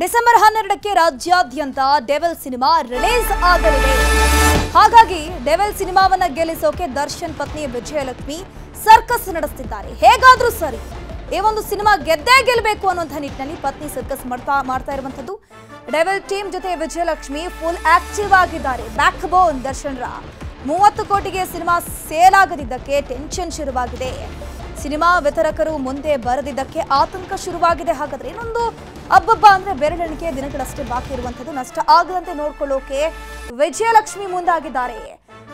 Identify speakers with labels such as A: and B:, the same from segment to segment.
A: December 12ಕ್ಕೆ ರಾಜ್ಯಾದ್ಯಂತ devil cinema release ಆಗಲಿದೆ. ಹಾಗಾಗಿ ಡೆವಿಲ್ ಸಿನಿಮಾವನ್ನ ಗೆಲ್ಲಿಸೋಕೆ ದರ್ಶನ್ ಪತ್ನಿ ವಿಜಯಲಕ್ಷ್ಮಿ ಸರ್ಕಸ್ ನಡೆಸುತ್ತಿದ್ದಾರೆ. ಹೇಗಾದ್ರೂ ಸರಿ ಈ ಒಂದು ಸಿನಿಮಾ ಗೆದ್ದೇ ಗೆಲ್ಲಬೇಕು ಅನ್ನುವಂಥ ನಿಟ್ಟಿನಲ್ಲಿ ಪತ್ನಿ ಸರ್ಕಸ್ ಮಾಡ್ತಾ ಇರುವಂತದ್ದು. ಡೆವಿಲ್ ಟೀಮ್ ಜೊತೆ ವಿಜಯಲಕ್ಷ್ಮಿ ಫುಲ್ ಆಕ್ಟಿವ್ ಆಗಿದ್ದಾರೆ. ಬ್ಯಾಕ್ ಬೋನ್ ದರ್ಶನ್ರ 30 ಕೋಟಿಗೆ ಸಿನಿಮಾ ಸೇಲ್ ಆಗದಿದ್ದಕ್ಕೆ ಟೆನ್ಷನ್ ಶುರುವಾಗಿದೆ. ಸಿನಿಮಾ ವಿತರಕರು ಮುಂದೆ ಬರದಿದ್ದಕ್ಕೆ ಆತಂಕ ಶುರುವಾಗಿದೆ. ಹಾಗಾದ್ರೆ ಇನ್ನೊಂದು ಹಬ್ಬ ಅಂದ್ರೆ ಬೆರಳೆಣಿಕೆ ದಿನಗಳಷ್ಟೇ ಬಾಕಿ ಇರುವಂತದ್ದು. ನಷ್ಟ ಆಗದಂತೆ ನೋಡ್ಕೊಳ್ಳೋಕೆ ವಿಜಯಲಕ್ಷ್ಮಿ ಮುಂದಾಗಿದ್ದಾರೆ.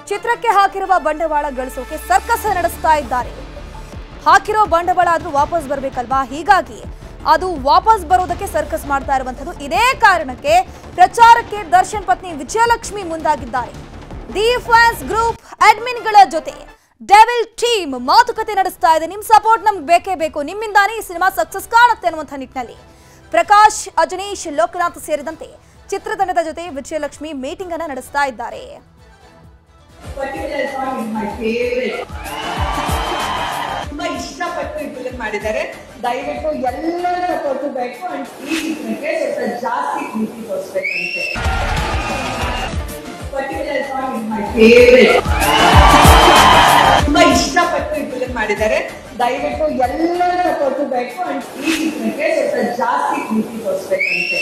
A: ಚಿತ್ರಕ್ಕೆ ಹಾಕಿರುವ ಬಂಡವಾಳ ಗಳಿಸೋಕೆ ಸರ್ಕಸ್ ನಡೆಸ್ತಾ ಇದ್ದಾರೆ. ಹಾಕಿರೋ ಬಂಡವಾಳ ಆದ್ರೂ ವಾಪಸ್ ಬರ್ಬೇಕಲ್ವಾ, ಹೀಗಾಗಿ ಅದು ವಾಪಸ್ ಬರೋದಕ್ಕೆ ಸರ್ಕಸ್ ಮಾಡ್ತಾ ಇರುವಂತದ್ದು. ಇದೇ ಕಾರಣಕ್ಕೆ ಪ್ರಚಾರಕ್ಕೆ ದರ್ಶನ್ ಪತ್ನಿ ವಿಜಯಲಕ್ಷ್ಮಿ ಮುಂದಾಗಿದ್ದಾರೆ. ದಿ ಫ್ಯಾನ್ಸ್ ಗ್ರೂಪ್ ಅಡ್ಮಿನ್ಗಳ ಜೊತೆ ಡೆವಿಲ್ ಟೀಮ್ ಮಾತುಕತೆ ನಡೆಸ್ತಾ ಇದೆ. ನಿಮ್ ಸಪೋರ್ಟ್ ನಮ್ಗೆ ಬೇಕೇ ಬೇಕು, ನಿಮ್ಮಿಂದಾನೇ ಈ ಸಿನಿಮಾ ಸಕ್ಸಸ್ ಕಾಣುತ್ತೆ ಅನ್ನುವಂಥ ನಿಟ್ಟಿನಲ್ಲಿ ಪ್ರಕಾಶ್, ಅಜನೀಶ್, ಲೋಕನಾಥ್ ಸೇರಿದಂತೆ ಚಿತ್ರತಂಡದ ಜೊತೆ ವಿಜಯಲಕ್ಷ್ಮಿ ಮೀಟಿಂಗ್ ಅನ್ನ ನಡೆಸ್ತಾ ಇದ್ದಾರೆ.
B: ತುಂಬಾ ಇಷ್ಟಪಟ್ಟು ಈ ಫಿಲ್ಮ್ ಮಾಡಿದ್ದಾರೆ. ದಯವಿಟ್ಟು ಎಲ್ಲರ ಸಪೋರ್ಟ್ ಬೇಕು. ಅಂಡ್ ಈ ಚಿತ್ರಕ್ಕೆ ಸ್ವಲ್ಪ ಜಾಸ್ತಿ ಪ್ರೀತಿ ತೋರಿಸ್ಬೇಕಂತೆ. Particular song is my favourite. ತುಂಬಾ ಇಷ್ಟಪಟ್ಟು ಈ ಫಿಲ್ಮ್ ಮಾಡಿದ್ದಾರೆ. ದಯವಿಟ್ಟು ಎಲ್ಲರ ಸಪೋರ್ಟ್ ಬೇಕು. ಅಂಡ್ ಈ ಚಿತ್ರಕ್ಕೆ ಸ್ವಲ್ಪ ಜಾಸ್ತಿ ಪ್ರೀತಿ ತೋರಿಸ್ಬೇಕಂತೆ.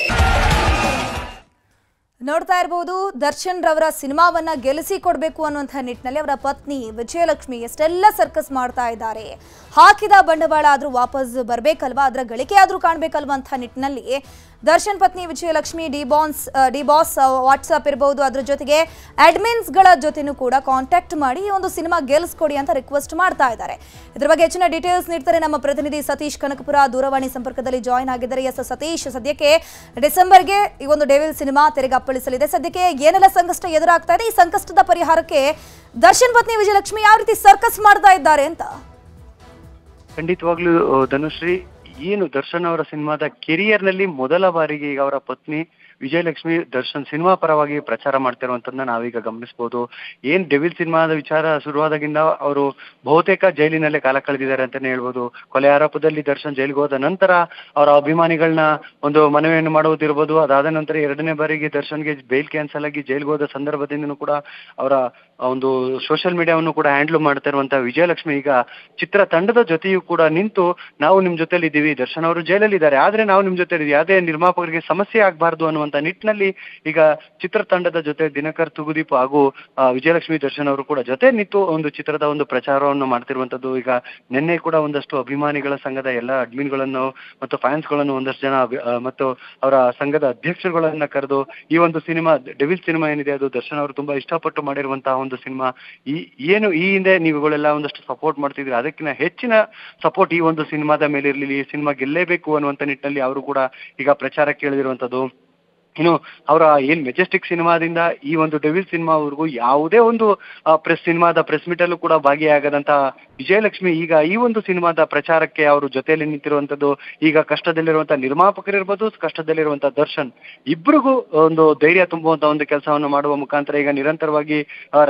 A: ನೋಡ್ತಾ ಇರಬಹುದು, ದರ್ಶನ್ ರವರ ಸಿನಿಮಾವನ್ನ ಗೆಲ್ಲಿಸಿಕೊಡ್ಬೇಕು ಅನ್ನುವಂಥ ನಿಟ್ಟಿನಲ್ಲಿ ಅವರ ಪತ್ನಿ ವಿಜಯಲಕ್ಷ್ಮಿ ಎಷ್ಟೆಲ್ಲ ಸರ್ಕಸ್ ಮಾಡ್ತಾ ಇದ್ದಾರೆ. ಹಾಕಿದ ಬಂಡವಾಳ ಆದ್ರೂ ವಾಪಸ್ ಬರ್ಬೇಕಲ್ವಾ, ಅದರ ಗಳಿಕೆ ಆದ್ರೂ ಕಾಣ್ಬೇಕಲ್ವಾ ಅಂತ ನಿಟ್ಟಿನಲ್ಲಿ ದರ್ಶನ್ ಪತ್ನಿ ವಿಜಯಲಕ್ಷ್ಮಿ ಡಿ ಬಾಸ್ ವಾಟ್ಸ್ಆಪ್ ಇರಬಹುದು, ಅದ್ರ ಜೊತೆಗೆ ಅಡ್ಮಿನ್ಸ್ಗಳ ಜೊತೆನೂ ಕೂಡ ಕಾಂಟ್ಯಾಕ್ಟ್ ಮಾಡಿ ಈ ಒಂದು ಸಿನಿಮಾ ಗೆಲ್ಲಿಸ್ಕೊಡಿ ಅಂತ ರಿಕ್ವೆಸ್ಟ್ ಮಾಡ್ತಾ ಇದ್ದಾರೆ. ಇದ್ರ ಬಗ್ಗೆ ಹೆಚ್ಚಿನ ಡೀಟೇಲ್ಸ್ ನೀಡ್ತಾರೆ ನಮ್ಮ ಪ್ರತಿನಿಧಿ ಸತೀಶ್ ಕನಕಪುರ. ದೂರವಾಣಿ ಸಂಪರ್ಕದಲ್ಲಿ ಜಾಯಿನ್ ಆಗಿದ್ದಾರೆ. ಎಸ್ ಸತೀಶ್, ಸದ್ಯಕ್ಕೆ ಡಿಸೆಂಬರ್ಗೆ ಈ ಒಂದು ಡೆವಿಲ್ ಸಿನಿಮಾ ತೆರೆಗೆ ಅಪ್ಪಳಿಸಲಿದೆ. ಸದ್ಯಕ್ಕೆ ಏನೆಲ್ಲ ಸಂಕಷ್ಟ ಎದುರಾಗ್ತಾ ಇದೆ, ಈ ಸಂಕಷ್ಟದ ಪರಿಹಾರಕ್ಕೆ ದರ್ಶನ್ ಪತ್ನಿ ವಿಜಯಲಕ್ಷ್ಮಿ ಯಾವ ರೀತಿ ಸರ್ಕಸ್ ಮಾಡ್ತಾ ಇದ್ದಾರೆ ಅಂತ?
C: ಖಂಡಿತವಾಗ್ಲೂ ಧನುಶ್ರೀ, ಏನು ದರ್ಶನ್ ಅವರ ಸಿನಿಮಾದ ಕೆರಿಯರ್ ನಲ್ಲಿ ಮೊದಲ ಬಾರಿಗೆ ಈಗ ಅವರ ಪತ್ನಿ ವಿಜಯಲಕ್ಷ್ಮಿ ದರ್ಶನ್ ಸಿನಿಮಾ ಪರವಾಗಿ ಪ್ರಚಾರ ಮಾಡ್ತಿರುವಂತದನ್ನ ನಾವೀಗ ಗಮನಿಸಬಹುದು. ಏನ್ ಡೆವಿಲ್ ಸಿನಿಮಾದ ವಿಚಾರ ಶುರುವಾದಾಗಿಂದ ಅವರು ಬಹುತೇಕ ಜೈಲಿನಲ್ಲೇ ಕಾಲ ಕಳೆದಿದ್ದಾರೆ ಅಂತಾನೆ ಹೇಳ್ಬೋದು. ಕೊಲೆ ಆರೋಪದಲ್ಲಿ ದರ್ಶನ್ ಜೈಲಿಗೆ ಹೋದ ನಂತರ ಅವರ ಅಭಿಮಾನಿಗಳನ್ನ ಒಂದು ಮನವಿಯನ್ನು ಮಾಡುವುದಿರ್ಬೋದು. ಅದಾದ ನಂತರ 2ನೇ ಬಾರಿಗೆ ದರ್ಶನ್ಗೆ ಬೇಲ್ ಕ್ಯಾನ್ಸಲ್ ಆಗಿ ಜೈಲಿಗೆ ಹೋದ ಸಂದರ್ಭದಿಂದನೂ ಕೂಡ ಅವರ ಒಂದು ಸೋಷಿಯಲ್ ಮೀಡಿಯಾವನ್ನು ಕೂಡ ಹ್ಯಾಂಡಲ್ ಮಾಡ್ತಾ ಇರುವಂತಹ ವಿಜಯಲಕ್ಷ್ಮಿ ಈಗ ಚಿತ್ರ ತಂಡದ ಜೊತೆಯೂ ಕೂಡ ನಿಂತು ನಾವು ನಿಮ್ ಜೊತೆಲಿ ಇದ್ದೀವಿ, ದರ್ಶನ್ ಅವರು ಜೈಲಲ್ಲಿ ಇದ್ದಾರೆ, ಆದ್ರೆ ನಾವು ನಿಮ್ ಜೊತೆ ಯಾವುದೇ ನಿರ್ಮಾಪಕರಿಗೆ ಸಮಸ್ಯೆ ಆಗ್ಬಾರ್ದು ಅನ್ನುವಂತ ನಿಟ್ಟಿನಲ್ಲಿ ಈಗ ಚಿತ್ರತಂಡದ ಜೊತೆ ದಿನಕರ್ ತುಗುದೀಪ್ ಹಾಗೂ ವಿಜಯಲಕ್ಷ್ಮಿ ದರ್ಶನ್ ಅವರು ಕೂಡ ಜೊತೆ ನಿಂತು ಒಂದು ಚಿತ್ರದ ಒಂದು ಪ್ರಚಾರವನ್ನು ಮಾಡ್ತಿರುವಂತದ್ದು. ಈಗ ನಿನ್ನೆ ಕೂಡ ಒಂದಷ್ಟು ಅಭಿಮಾನಿಗಳ ಸಂಘದ ಎಲ್ಲ ಅಡ್ಮಿನ್ಗಳನ್ನು ಮತ್ತು ಫ್ಯಾನ್ಸ್ ಗಳನ್ನು ಒಂದಷ್ಟು ಜನ ಮತ್ತು ಅವರ ಸಂಘದ ಅಧ್ಯಕ್ಷರುಗಳನ್ನ ಕರೆದು ಈ ಒಂದು ಸಿನಿಮಾ ಡೆವಿಲ್ ಸಿನಿಮಾ ಏನಿದೆ ಅದು ದರ್ಶನ್ ಅವರು ತುಂಬಾ ಇಷ್ಟಪಟ್ಟು ಮಾಡಿರುವಂತಹ ಒಂದು ಸಿನಿಮಾ. ಈ ಹಿಂದೆ ನೀವುಗಳೆಲ್ಲ ಒಂದಷ್ಟು ಸಪೋರ್ಟ್ ಮಾಡ್ತಿದ್ರಿ, ಅದಕ್ಕಿಂತ ಹೆಚ್ಚಿನ ಸಪೋರ್ಟ್ ಈ ಒಂದು ಸಿನಿಮಾದ ಮೇಲೆ ಇರಲಿ, ಈ ಸಿನಿಮಾ ಗೆಲ್ಲೇಬೇಕು ಅನ್ನುವಂತ ನಿಟ್ಟಿನಲ್ಲಿ ಅವರು ಕೂಡ ಈಗ ಪ್ರಚಾರಕ್ಕೆ ಇಳಿದಿರುವಂತದ್ದು. ಇನ್ನು ಅವರ ಏನ್ ಮೆಜೆಸ್ಟಿಕ್ ಸಿನಿಮಾದಿಂದ ಈ ಒಂದು ಡೆವಿಲ್ ಸಿನಿಮಾವರೆಗೂ ಯಾವುದೇ ಒಂದು ಸಿನಿಮಾದ ಪ್ರೆಸ್ ಮೀಟ್ ಅಲ್ಲೂ ಕೂಡ ಭಾಗಿಯಾಗದಂತ ವಿಜಯಲಕ್ಷ್ಮಿ ಈಗ ಈ ಒಂದು ಸಿನಿಮಾದ ಪ್ರಚಾರಕ್ಕೆ ಅವರು ಜೊತೆಯಲ್ಲಿ ನಿಂತಿರುವಂತದ್ದು. ಈಗ ಕಷ್ಟದಲ್ಲಿರುವಂತಹ ನಿರ್ಮಾಪಕರಿರ್ಬೋದು, ಕಷ್ಟದಲ್ಲಿರುವಂತಹ ದರ್ಶನ್ ಇಬ್ಬರಿಗೂ ಒಂದು ಧೈರ್ಯ ತುಂಬುವಂತ ಒಂದು ಕೆಲಸವನ್ನು ಮಾಡುವ ಮುಖಾಂತರ ಈಗ ನಿರಂತರವಾಗಿ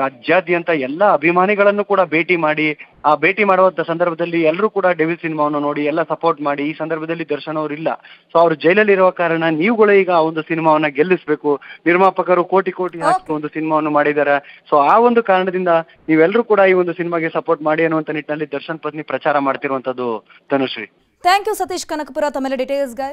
C: ರಾಜ್ಯಾದ್ಯಂತ ಎಲ್ಲ ಅಭಿಮಾನಿಗಳನ್ನು ಕೂಡ ಭೇಟಿ ಮಾಡಿ ಆ ಭೇಟಿ ಮಾಡುವಂತ ಸಂದರ್ಭದಲ್ಲಿ ಎಲ್ಲರೂ ಕೂಡ ಡೆವಿಲ್ ಸಿನಿಮಾವನ್ನು ನೋಡಿ ಎಲ್ಲ ಸಪೋರ್ಟ್ ಮಾಡಿ. ಈ ಸಂದರ್ಭದಲ್ಲಿ ದರ್ಶನ್ ಅವರು ಇಲ್ಲ, ಸೊ ಅವರು ಜೈಲಲ್ಲಿ ಇರುವ ಕಾರಣ ನೀವುಗಳು ಈಗ ಆ ಒಂದು ಸಿನಿಮಾವನ್ನ ಗೆಲ್ಲಿಸ್ಬೇಕು, ನಿರ್ಮಾಪಕರು ಕೋಟಿ ಹಾಕಿ ಒಂದು ಸಿನಿಮಾವನ್ನು ಮಾಡಿದ್ದಾರೆ, ಸೊ ಆ ಒಂದು ಕಾರಣದಿಂದ ನೀವೆಲ್ಲರೂ ಕೂಡ ಈ ಒಂದು ಸಿನಿಮಾಗೆ ಸಪೋರ್ಟ್ ಮಾಡಿ ಅನ್ನುವಂತ ನಿಟ್ಟಿನಲ್ಲಿ ದರ್ಶನ್ ಪತ್ನಿ ಪ್ರಚಾರ ಮಾಡ್ತಿರುವಂತದ್ದು. ಧನುಶ್ರೀ,
A: ಥ್ಯಾಂಕ್ ಯು ಸತೀಶ್ ಕನಕಪುರ, ತಮ್ಮೆಲ್ಲ ಡೀಟೇಲ್ಸ್ಗೆ.